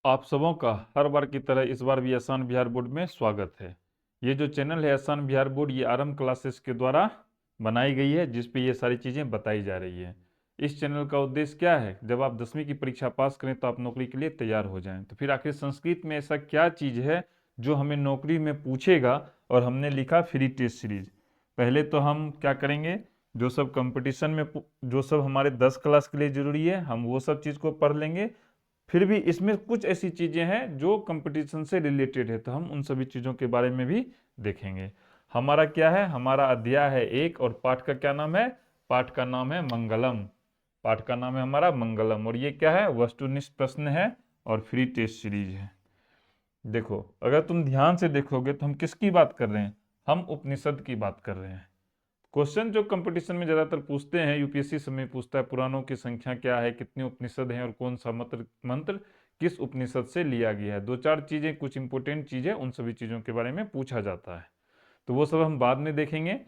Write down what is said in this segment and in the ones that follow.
आप सबों का हर बार की तरह इस बार भी आसान बिहार बोर्ड में स्वागत है। ये जो चैनल है आसान बिहार बोर्ड, ये आरंभ क्लासेस के द्वारा बनाई गई है, जिस पे ये सारी चीज़ें बताई जा रही है। इस चैनल का उद्देश्य क्या है? जब आप 10वीं की परीक्षा पास करें तो आप नौकरी के लिए तैयार हो जाएं। तो फिर आखिर संस्कृत में ऐसा क्या चीज़ है जो हमें नौकरी में पूछेगा? और हमने लिखा फ्री टेस्ट सीरीज। पहले तो हम क्या करेंगे, जो सब कंपटीशन में जो सब हमारे 10 क्लास के लिए जरूरी है, हम वो सब चीज़ को पढ़ लेंगे। फिर भी इसमें कुछ ऐसी चीज़ें हैं जो कंपटीशन से रिलेटेड है, तो हम उन सभी चीज़ों के बारे में भी देखेंगे। हमारा क्या है, हमारा अध्याय है 1 और पाठ का क्या नाम है? पाठ का नाम है मंगलम। पाठ का नाम है हमारा मंगलम। और ये क्या है? वस्तुनिष्ठ प्रश्न है और फ्री टेस्ट सीरीज है। देखो, अगर तुम ध्यान से देखोगे तो हम किसकी बात कर रहे हैं? हम उपनिषद की बात कर रहे हैं। क्वेश्चन जो कंपटीशन में ज्यादातर पूछते हैं, यूपीएससी समय पूछता है पुराणों की संख्या क्या है, कितने उपनिषद हैं और कौन सा मंत्र मंत्र किस उपनिषद से लिया गया है। दो चार चीजें, कुछ इंपॉर्टेंट चीजें, उन सभी चीजों के बारे में पूछा जाता है। तो वो सब हम बाद में देखेंगे।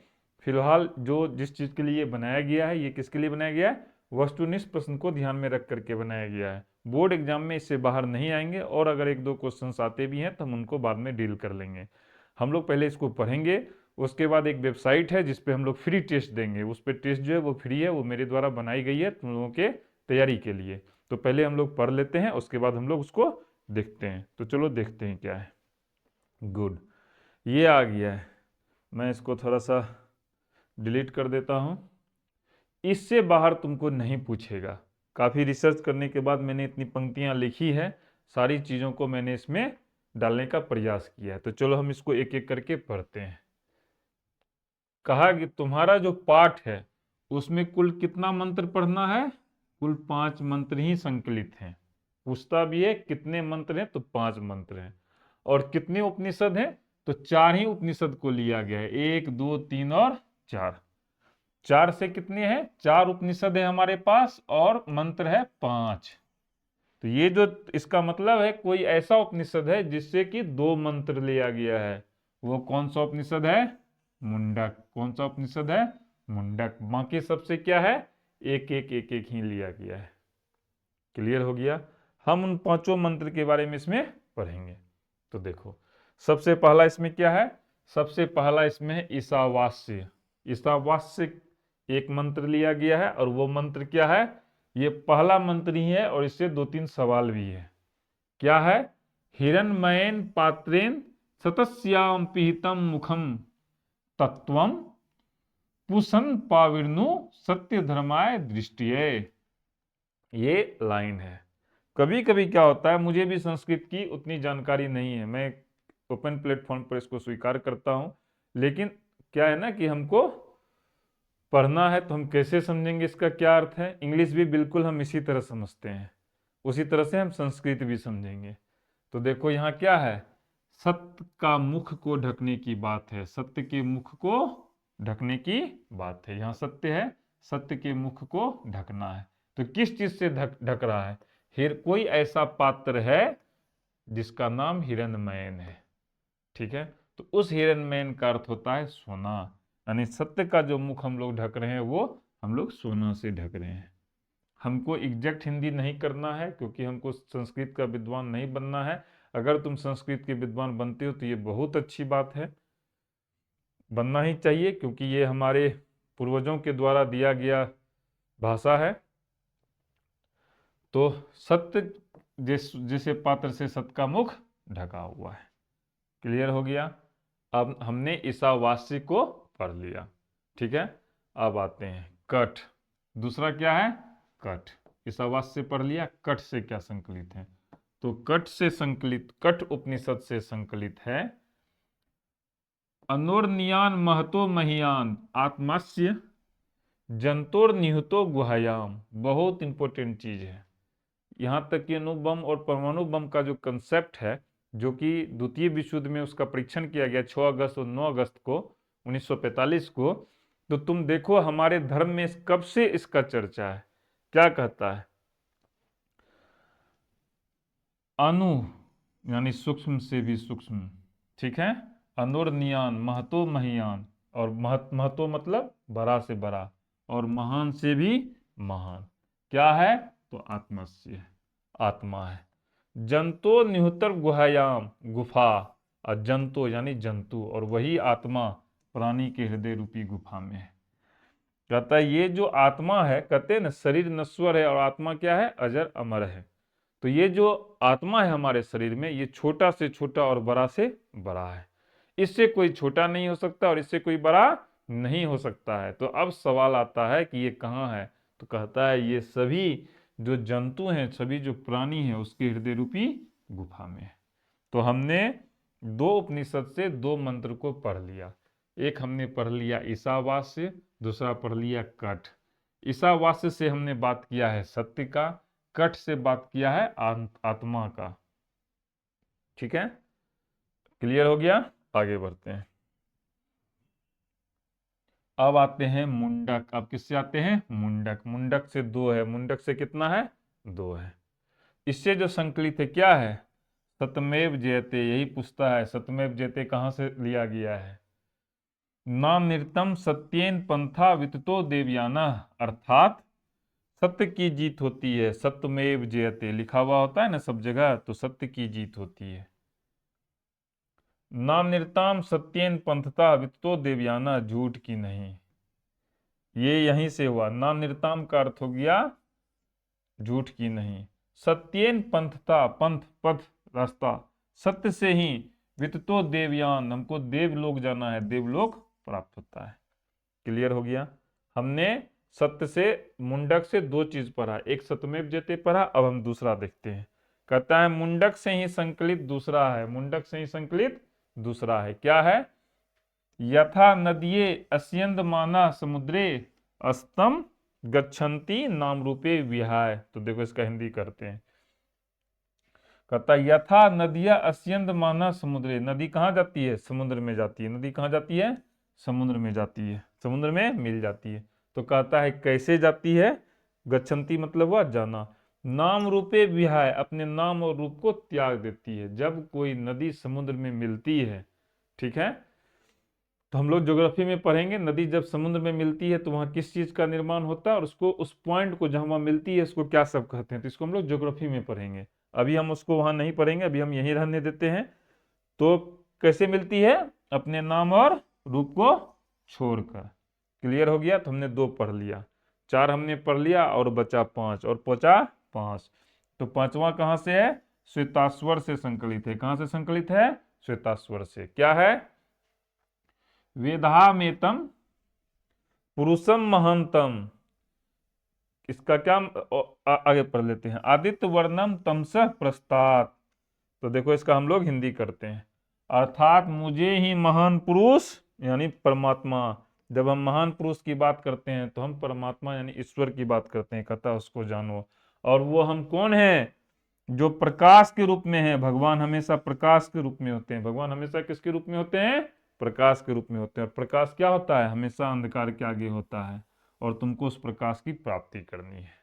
फिलहाल जो जिस चीज के लिए बनाया गया है, ये किसके लिए बनाया गया है? वस्तुनिष्ठ प्रश्न को ध्यान में रख करके बनाया गया है। बोर्ड एग्जाम में इससे बाहर नहीं आएंगे, और अगर एक दो क्वेश्चंस आते भी हैं तो हम उनको बाद में डील कर लेंगे। हम लोग पहले इसको पढ़ेंगे, उसके बाद एक वेबसाइट है जिस पे हम लोग फ्री टेस्ट देंगे। उस पर टेस्ट जो है वो फ्री है, वो मेरे द्वारा बनाई गई है तुम लोगों के तैयारी के लिए। तो पहले हम लोग पढ़ लेते हैं, उसके बाद हम लोग उसको देखते हैं। तो चलो देखते हैं क्या है। गुड, ये आ गया है। मैं इसको थोड़ा सा डिलीट कर देता हूँ। इससे बाहर तुमको नहीं पूछेगा। काफ़ी रिसर्च करने के बाद मैंने इतनी पंक्तियाँ लिखी है, सारी चीज़ों को मैंने इसमें डालने का प्रयास किया है। तो चलो हम इसको एक एक करके पढ़ते हैं। कहा कि तुम्हारा जो पाठ है उसमें कुल कितना मंत्र पढ़ना है? कुल 5 मंत्र ही संकलित हैं। पूछता भी है कितने मंत्र हैं, तो 5 मंत्र हैं। और कितने उपनिषद हैं? तो 4 ही उपनिषद को लिया गया है, 1 2 3 और 4। 4 से कितने हैं? 4 उपनिषद है हमारे पास, और मंत्र है 5। तो ये जो इसका मतलब है, कोई ऐसा उपनिषद है जिससे कि 2 मंत्र लिया गया है। वो कौन सा उपनिषद है? मुंडक। कौन सा उपनिषद है? मुंडक। बाकी सबसे क्या है? एक एक एक एक ही लिया गया है। क्लियर हो गया? हम उन 5 मंत्र के बारे में इसमें पढ़ेंगे। तो देखो, सबसे पहला इसमें क्या है? सबसे पहला इसमें है ईशावास्य। ईशावास्य एक मंत्र लिया गया है, और वो मंत्र क्या है? ये पहला मंत्र ही है, और इससे 2-3 सवाल भी है। क्या है? हिरण्मयेन पात्रेन सतस्याम पिहितम मुखम तत्वम पुसन पाविर्नु सत्य धर्माय दृष्टिये। ये लाइन है। कभी कभी क्या होता है, मुझे भी संस्कृत की उतनी जानकारी नहीं है, मैं ओपन प्लेटफॉर्म पर इसको स्वीकार करता हूँ। लेकिन क्या है ना कि हमको पढ़ना है, तो हम कैसे समझेंगे इसका क्या अर्थ है? इंग्लिश भी बिल्कुल हम इसी तरह समझते हैं, उसी तरह से हम संस्कृत भी समझेंगे। तो देखो यहाँ क्या है? सत्य का मुख को ढकने की बात है। सत्य के मुख को ढकने की बात है। यहाँ सत्य है, सत्य के मुख को ढकना है। तो किस चीज से ढक ढक रहा है? कोई ऐसा पात्र है जिसका नाम हिरण्मयन है। ठीक है, तो उस हिरण्मयन का अर्थ होता है सोना। यानी सत्य का जो मुख हम लोग ढक रहे हैं, वो हम लोग सोना से ढक रहे हैं। हमको एग्जैक्ट हिंदी नहीं करना है, क्योंकि हमको संस्कृत का विद्वान नहीं बनना है। अगर तुम संस्कृत के विद्वान बनते हो तो ये बहुत अच्छी बात है, बनना ही चाहिए, क्योंकि ये हमारे पूर्वजों के द्वारा दिया गया भाषा है। तो सत्य जिसे पात्र से सत्य का मुख ढका हुआ है। क्लियर हो गया? अब हमने ईशावास्य को पढ़ लिया। ठीक है, अब आते हैं कठ। दूसरा क्या है? कठ। ईशावास्य पढ़ लिया, कठ से क्या संकलित है? तो कठ से संकलित, कठ उपनिषद से संकलित है अनोर्नियान महतो महियान आत्मास्य जंतोर निहतो गुहायाम। बहुत इंपॉर्टेंट चीज है। यहाँ तक कि अणु बम और परमाणु बम का जो कंसेप्ट है, जो कि द्वितीय विश्व युद्ध में उसका परीक्षण किया गया 6 अगस्त और 9 अगस्त को 1945 को, तो तुम देखो हमारे धर्म में कब से इसका चर्चा है। क्या कहता है? अणु यानी सूक्ष्म से भी सूक्ष्म। ठीक है, अनोर्नियान महतो महियान, और महतो मतलब बड़ा से बड़ा, और महान से भी महान। क्या है? तो आत्मस्य, आत्मा है। जंतो निहुतर गुहायाम, गुफा, और जंतो यानी जंतु, और वही आत्मा प्राणी के हृदय रूपी गुफा में है। कहता है ये जो आत्मा है, कहते हैं ना शरीर नश्वर है और आत्मा क्या है, अजर अमर है। तो ये जो आत्मा है हमारे शरीर में, ये छोटा से छोटा और बड़ा से बड़ा है। इससे कोई छोटा नहीं हो सकता और इससे कोई बड़ा नहीं हो सकता है। तो अब सवाल आता है कि ये कहाँ है, तो कहता है ये सभी जो जंतु हैं, सभी जो प्राणी हैं, उसके हृदय रूपी गुफा में है। तो हमने दो उपनिषद से दो मंत्र को पढ़ लिया। एक हमने पढ़ लिया ईशावास्य, दूसरा पढ़ लिया कठ। ईशावास्य से हमने बात किया है सत्य का, कठ से बात किया है आत्मा का। ठीक है, क्लियर हो गया? आगे बढ़ते हैं। अब आते हैं मुंडक। अब किससे आते हैं? मुंडक। मुंडक से दो है। मुंडक से कितना है? दो है। इससे जो संकलित है क्या है? सतमेव जयते। यही पूछता है सतमेव जयते कहाँ से लिया गया है? नान्यतम सत्येन पंथा विततो देवयाना, अर्थात सत्य की जीत होती है। सत्यमेव जयते लिखा हुआ होता है ना सब जगह, तो सत्य की जीत होती है। नान्यताम सत्येन पंथता विततो देवयाना, झूठ की नहीं। ये यहीं से हुआ। नान्यताम का अर्थ हो गया झूठ की नहीं। सत्येन पंथता, पंथ पथ रास्ता, सत्य से ही। विततो देवयान, हमको देवलोक जाना है, देवलोक प्राप्त होता है। क्लियर हो गया? हमने सत्य से, मुंडक से दो चीज पढ़ा। एक सत्यमेव जयते पढ़ा, अब हम दूसरा देखते हैं। कहता है मुंडक से ही संकलित दूसरा है। मुंडक से ही संकलित दूसरा है। क्या है? यथा नदिये अस्यन्दमाना समुद्रे अस्तम गच्छन्ति नाम रूपे विहाय। तो देखो इसका हिंदी करते हैं। कहता यथा नदिया अस्यन्दमाना समुद्रे, नदी कहाँ जाती है? समुद्र में जाती है। नदी कहाँ जाती है? समुद्र में जाती है, समुद्र में मिल जाती है। तो कहता है कैसे जाती है? गच्छन्ति मतलब हुआ जाना। नाम रूपे विहाय, अपने नाम और रूप को त्याग देती है। जब कोई नदी समुद्र में मिलती है, ठीक है, तो हम लोग ज्योग्राफी में पढ़ेंगे नदी जब समुद्र में मिलती है तो वहां किस चीज का निर्माण होता है, और उसको, उस पॉइंट को जहां वहां मिलती है उसको क्या सब कहते हैं, तो इसको हम लोग ज्योग्राफी में पढ़ेंगे। अभी हम उसको वहां नहीं पढ़ेंगे, अभी हम यहीं रहने देते हैं। तो कैसे मिलती है? अपने नाम और रूप को छोड़कर। क्लियर हो गया? तो हमने दो पढ़ लिया, चार हमने पढ़ लिया और बचा पांच, और पहुंचा पांच। तो पांचवा कहां से है? श्वेताश्वर से संकलित है। कहां से संकलित है? श्वेताश्वर से। क्या है? वेदामेतम पुरुषम महंतम। इसका क्या आगे पढ़ लेते हैं। आदित्य वर्णम तमसः प्रस्तात्। तो देखो इसका हम लोग हिंदी करते हैं। अर्थात मुझे ही महान पुरुष यानी परमात्मा, जब हम महान पुरुष की बात करते हैं तो हम परमात्मा यानी ईश्वर की बात करते हैं। कहता उसको जानो। और वो हम कौन है? जो प्रकाश के रूप में है। भगवान हमेशा प्रकाश के रूप में होते हैं। भगवान हमेशा किसके रूप में होते हैं? प्रकाश के रूप में होते हैं। और प्रकाश क्या होता है? हमेशा अंधकार के आगे होता है, और तुमको उस प्रकाश की प्राप्ति करनी है।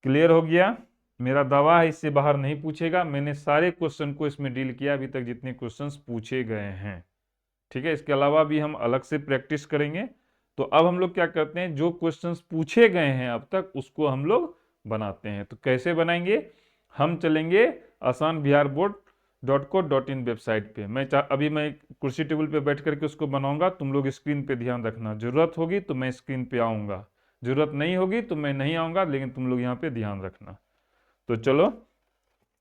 क्लियर हो गया? मेरा दावा है इससे बाहर नहीं पूछेगा। मैंने सारे क्वेश्चन को इसमें डील किया अभी तक जितने क्वेश्चंस पूछे गए हैं। ठीक है, इसके अलावा भी हम अलग से प्रैक्टिस करेंगे। तो अब हम लोग क्या करते हैं, जो क्वेश्चंस पूछे गए हैं अब तक उसको हम लोग बनाते हैं। तो कैसे बनाएंगे? हम चलेंगे asanbiharboard.co.in वेबसाइट पे। अभी मैं कुर्सी टेबल पे बैठ करके उसको बनाऊंगा। तुम लोग स्क्रीन पे ध्यान रखना। जरूरत होगी तो मैं स्क्रीन पे आऊंगा, जरूरत नहीं होगी तो मैं नहीं आऊंगा, लेकिन तुम लोग यहाँ पे ध्यान रखना। तो चलो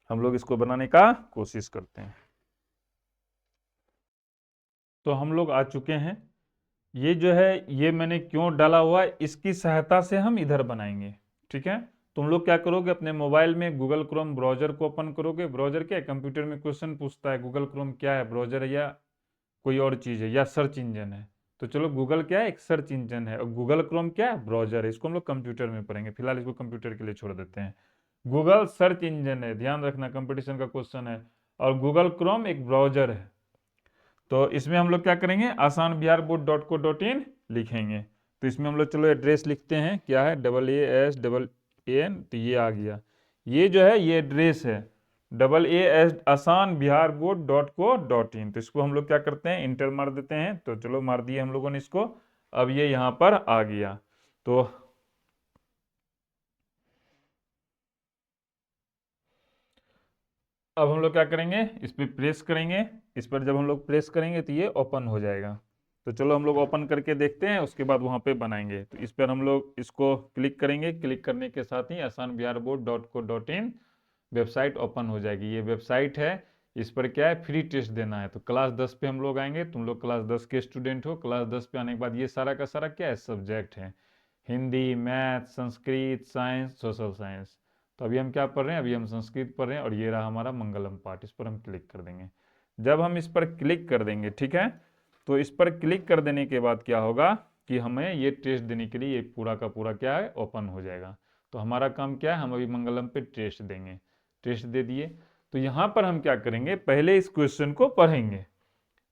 हम लोग इसको बनाने का कोशिश करते हैं। तो हम लोग आ चुके हैं। ये जो है ये मैंने क्यों डाला हुआ है, इसकी सहायता से हम इधर बनाएंगे। ठीक है, तुम लोग क्या करोगे, अपने मोबाइल में गूगल क्रोम ब्राउजर को ओपन करोगे। ब्राउजर क्या है? कंप्यूटर में क्वेश्चन पूछता है गूगल क्रोम क्या है, ब्राउजर है या कोई और चीज है या सर्च इंजन है। तो चलो गूगल क्या है? एक सर्च इंजन है। और गूगल क्रोम क्या है? ब्राउजर है। इसको हम लोग कंप्यूटर में पढ़ेंगे, फिलहाल इसको कंप्यूटर के लिए छोड़ देते हैं। गूगल सर्च इंजन है, ध्यान रखना कंपटीशन का क्वेश्चन है। और गूगल क्रोम एक ब्राउजर है। तो इसमें हम लोग क्या करेंगे, asanbiharboard.co.in लिखेंगे। तो इसमें हम लोग चलो एड्रेस लिखते हैं। क्या है? AASAAN। तो ये आ गया। ये जो है ये एड्रेस है AAS asanbiharboard.co.in। तो इसको हम लोग क्या करते हैं, इंटर मार देते हैं। तो चलो मार दिए हम लोगों ने इसको। अब ये यहाँ पर आ गया। तो अब हम लोग क्या करेंगे, इस पर प्रेस करेंगे। इस पर जब हम लोग प्रेस करेंगे तो ये ओपन हो जाएगा। तो चलो हम लोग ओपन करके देखते हैं, उसके बाद वहाँ पे बनाएंगे। तो इस पर हम लोग इसको क्लिक करेंगे। क्लिक करने के साथ ही asanbiharboard.co.in वेबसाइट ओपन हो जाएगी। ये वेबसाइट है, इस पर क्या है, फ्री टेस्ट देना है। तो क्लास 10 पे हम लोग आएंगे। तुम लोग क्लास 10 के स्टूडेंट हो। क्लास 10 पे आने के बाद ये सारा का सारा क्या है, सब्जेक्ट है, Hindi, math, Sanskrit, science, social science. तो अभी हम क्या पढ़ रहे हैं, अभी हम संस्कृत पढ़ रहे हैं, और ये रहा हमारा मंगलम पाठ। इस पर हम क्लिक कर देंगे। जब हम इस पर क्लिक कर देंगे, ठीक है, तो इस पर क्लिक कर देने के बाद क्या होगा कि हमें ये टेस्ट देने के लिए ये पूरा का पूरा क्या है, ओपन हो जाएगा। तो हमारा काम क्या है, हम अभी मंगलम पे टेस्ट देंगे। टेस्ट दे दिए। तो यहाँ पर हम क्या करेंगे, पहले इस क्वेश्चन को पढ़ेंगे।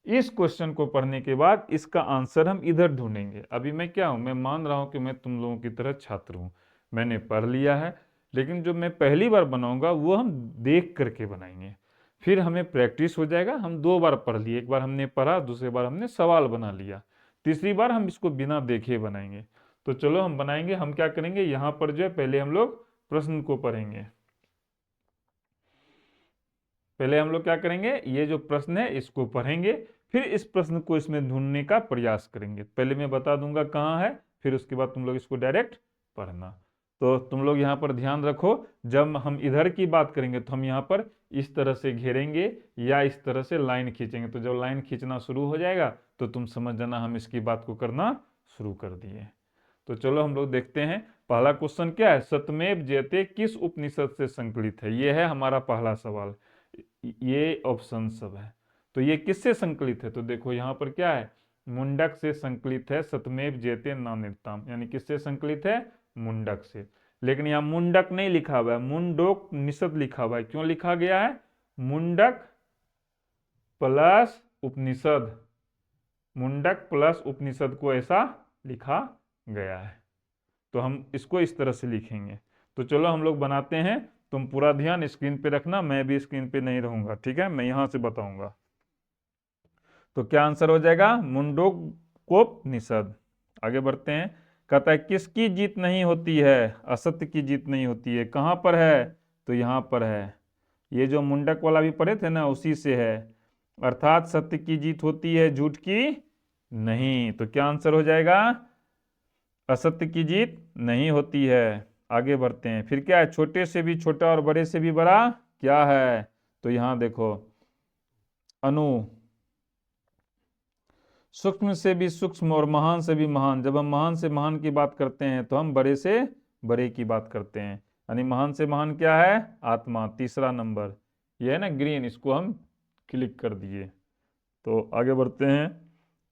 इस क्वेश्चन को पढ़ने के बाद इसका आंसर हम इधर ढूंढेंगे। अभी मैं क्या हूं, मैं मान रहा हूं कि मैं तुम लोगों की तरह छात्र हूं, मैंने पढ़ लिया है। लेकिन जो मैं पहली बार बनाऊंगा वो हम देख करके बनाएंगे। फिर हमें प्रैक्टिस हो जाएगा। हम 2 बार पढ़ लिए, एक बार हमने पढ़ा, दूसरी बार हमने सवाल बना लिया, तीसरी बार हम इसको बिना देखे बनाएंगे। तो चलो हम बनाएंगे। हम क्या करेंगे, यहाँ पर जो है पहले हम लोग प्रश्न को पढ़ेंगे। पहले हम लोग क्या करेंगे, ये जो प्रश्न है इसको पढ़ेंगे, फिर इस प्रश्न को इसमें ढूंढने का प्रयास करेंगे। पहले मैं बता दूंगा कहाँ है, फिर उसके बाद तुम लोग इसको डायरेक्ट पढ़ना। तो तुम लोग यहाँ पर ध्यान रखो, जब हम इधर की बात करेंगे तो हम यहाँ पर इस तरह से घेरेंगे या इस तरह से लाइन खींचेंगे। तो जब लाइन खींचना शुरू हो जाएगा तो तुम समझ जाना हम इसकी बात को करना शुरू कर दिए। तो चलो हम लोग देखते हैं। पहला क्वेश्चन क्या है, सत्यमेव जयते किस उपनिषद से संकलित है। ये है हमारा पहला सवाल। ये ऑप्शन सब है। तो ये किससे संकलित है, तो देखो यहाँ पर क्या है, मुंडक से संकलित है। सत्यमेव जयते नान्यताम, यानी किससे संकलित है, मुंडक से। लेकिन यहाँ मुंडक नहीं लिखा हुआ है, मुंडोपनिषद लिखा हुआ है। क्यों लिखा गया है, मुंडक प्लस उपनिषद, मुंडक प्लस उपनिषद को ऐसा लिखा गया है। तो हम इसको इस तरह से लिखेंगे। तो चलो हम लोग बनाते हैं। तुम पूरा ध्यान स्क्रीन पे रखना, मैं भी स्क्रीन पे नहीं रहूंगा, ठीक है, मैं यहां से बताऊंगा। तो क्या आंसर हो जाएगा, मुंडकोपनिषद। आगे बढ़ते हैं। कहता है किसकी जीत नहीं होती है, असत्य की जीत नहीं होती है। कहां पर है, तो यहां पर है। ये जो मुंडक वाला भी पढ़े थे ना, उसी से है। अर्थात सत्य की जीत होती है, झूठ की नहीं। तो क्या आंसर हो जाएगा, असत्य की जीत नहीं होती है। आगे बढ़ते हैं। फिर क्या है, छोटे से भी छोटा और बड़े से भी बड़ा क्या है, तो यहां देखो, अणु। सूक्ष्म से भी सूक्ष्म और महान से भी महान। जब हम महान से महान की बात करते हैं तो हम बड़े से बड़े की बात करते हैं। यानी महान से महान क्या है, आत्मा। तीसरा नंबर ये है ना ग्रीन, इसको हम क्लिक कर दिए। तो आगे बढ़ते हैं।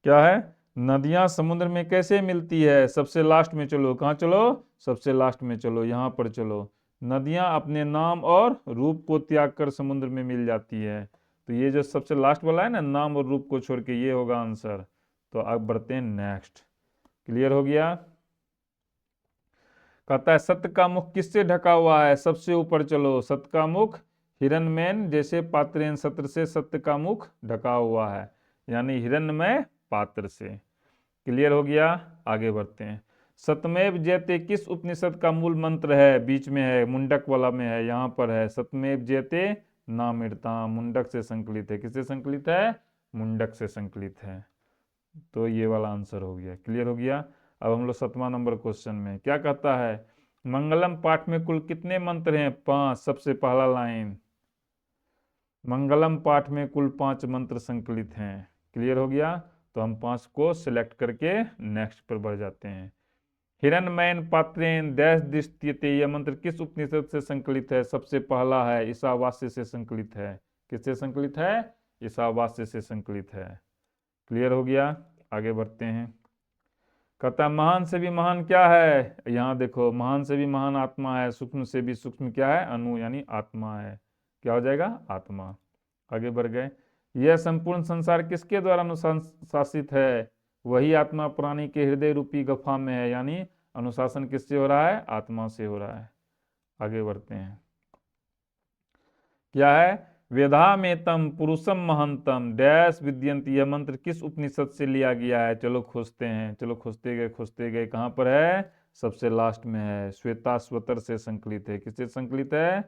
क्या है, नदियां समुद्र में कैसे मिलती है, सबसे लास्ट में चलो। कहाँ चलो, सबसे लास्ट में चलो, यहां पर चलो। नदियां अपने नाम और रूप को त्याग कर समुद्र में मिल जाती है। तो ये जो सबसे लास्ट वाला है ना, नाम और रूप को छोड़ के, ये होगा आंसर। तो अब बढ़ते हैं नेक्स्ट। क्लियर हो गया। कहता है सत्य का मुख किससे ढका हुआ है, सबसे ऊपर चलो। सत्य का मुख हिरण्मयन जैसे पात्रेन सत्र से सत्य का मुख ढका हुआ है, यानी हिरण्मय पात्र से। क्लियर हो गया। आगे बढ़ते हैं। सत्यमेव जयते किस उपनिषद का मूल मंत्र है, बीच में है, मुंडक वाला में है, यहां पर है। सत्यमेव जयते नामृता, मुंडक से संकलित है। किससे संकलित है, मुंडक से संकलित है। तो ये वाला आंसर हो गया। क्लियर हो गया। अब हम लोग 7वां नंबर क्वेश्चन में क्या कहता है, मंगलम पाठ में कुल कितने मंत्र हैं, 5। सबसे पहला लाइन, मंगलम पाठ में कुल 5 मंत्र संकलित हैं। क्लियर हो गया। तो हम 5 को सिलेक्ट करके नेक्स्ट पर बढ़ जाते हैं। हिरण्मयन पात्रेन डैश दिष्टियते, यह मंत्र किस उपनिषद से संकलित है, सबसे पहला है ईशावास्य से संकलित है। किससे संकलित है, ईशावास्य से संकलित है। क्लियर हो गया। आगे बढ़ते हैं। कहता है महान से भी महान क्या है, यहाँ देखो, महान से भी महान आत्मा है। सूक्ष्म से भी सूक्ष्म क्या है, अणु, यानी आत्मा है। क्या हो जाएगा, आत्मा। आगे बढ़ गए। यह संपूर्ण संसार किसके द्वारा अनुशासित है, वही आत्मा प्राणी के हृदय रूपी गुफा में है, यानी अनुशासन किससे हो रहा है, आत्मा से हो रहा है। आगे बढ़ते हैं। क्या है, वेदामेतम पुरुषम महंतम डैश विद्यंती, यह मंत्र किस उपनिषद से लिया गया है। चलो खोजते हैं, चलो खोजते गए कहाँ पर है, सबसे लास्ट में है। श्वेताश्वतर से संकलित है। किससे संकलित है,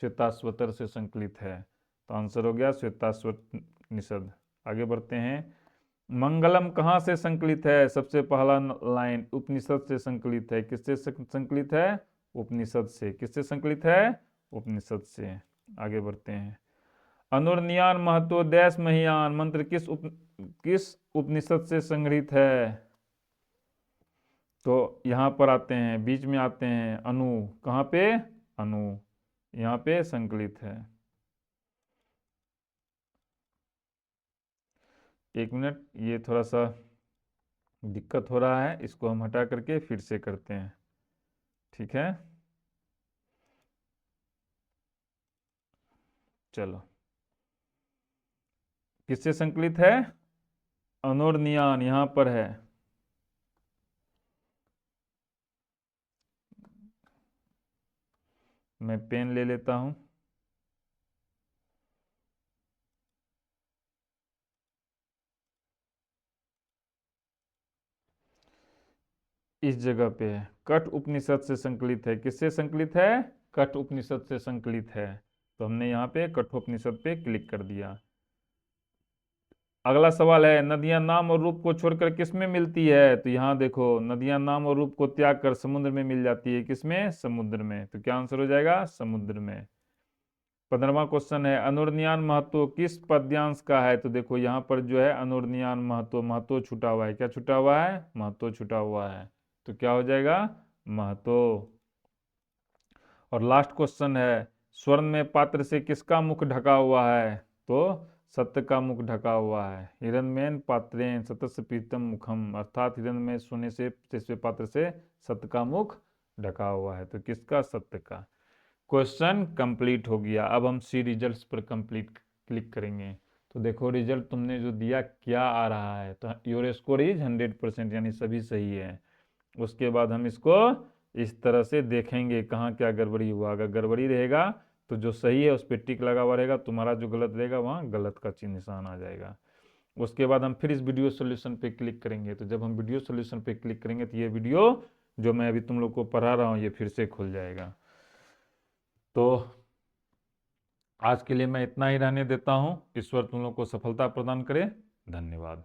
श्वेताश्वतर से संकलित है। तो आंसर हो गया श्वेताश्वतनिषद। आगे बढ़ते हैं। मंगलम कहाँ से संकलित है? सबसे पहला लाइन उपनिषद से संकलित है। किससे संकलित है? उपनिषद से। किससे संकलित है? उपनिषद से। आगे बढ़ते हैं। अनुर्नियान महतो देश महियान मंत्र किस उपनिषद से संग्रहित है? तो यहां पर आते हैं, बीच में आते हैं अनु। कहाँ पे? अनु यहाँ पे संकलित है। एक मिनट, ये थोड़ा सा दिक्कत हो रहा है, इसको हम हटा करके फिर से करते हैं, ठीक है? चलो, किससे संकलित है? अनुर्नियान यहां पर है। मैं पेन ले लेता हूं। इस जगह पे है, कठ उपनिषद से संकलित है। किससे संकलित है? कठ उपनिषद से संकलित है। तो हमने यहाँ पे कठोपनिषद पे क्लिक कर दिया। अगला सवाल है, नदियां नाम और रूप को छोड़कर किसमें मिलती है? तो यहाँ देखो, नदियां नाम और रूप को त्याग कर समुद्र में मिल जाती है। किसमें? समुद्र में। तो क्या आंसर हो जाएगा? समुद्र में। 15वां क्वेश्चन है, अनुर्नियान महत्व किस पद्यांश का है? तो देखो यहाँ पर जो है अनुर्नियान महत्व, महत्व छुटा हुआ है। क्या छुटा हुआ है? महत्व छुटा हुआ है। तो क्या हो जाएगा? महत्व। और लास्ट क्वेश्चन है, स्वर्ण में पात्र से किसका मुख ढका हुआ है? तो सत्य का मुख ढका हुआ है। हिरण्मयेन पात्रेण सत्यस्य पीतम मुखम, अर्थात हिरण्मय सोने से तेजस्वी पात्र से सत्य का मुख ढका हुआ है। तो किसका? सत्य का। क्वेश्चन कंप्लीट हो गया। अब हम सी रिजल्ट्स पर कंप्लीट क्लिक करेंगे। तो देखो रिजल्ट तुमने जो दिया क्या आ रहा है, तो योर स्कोर इज 100%, यानी सभी सही है। उसके बाद हम इसको इस तरह से देखेंगे कहाँ क्या गड़बड़ी हुआ। अगर गड़बड़ी रहेगा तो जो सही है उस पर टिक लगा हुआ रहेगा, तुम्हारा जो गलत रहेगा वहाँ गलत का चिन्ह निशान आ जाएगा। उसके बाद हम फिर इस वीडियो सॉल्यूशन पे क्लिक करेंगे। तो जब हम वीडियो सॉल्यूशन पे क्लिक करेंगे तो ये वीडियो जो मैं अभी तुम लोग को पढ़ा रहा हूँ ये फिर से खुल जाएगा। तो आज के लिए मैं इतना ही रहने देता हूँ। ईश्वर तुम लोग को सफलता प्रदान करे। धन्यवाद।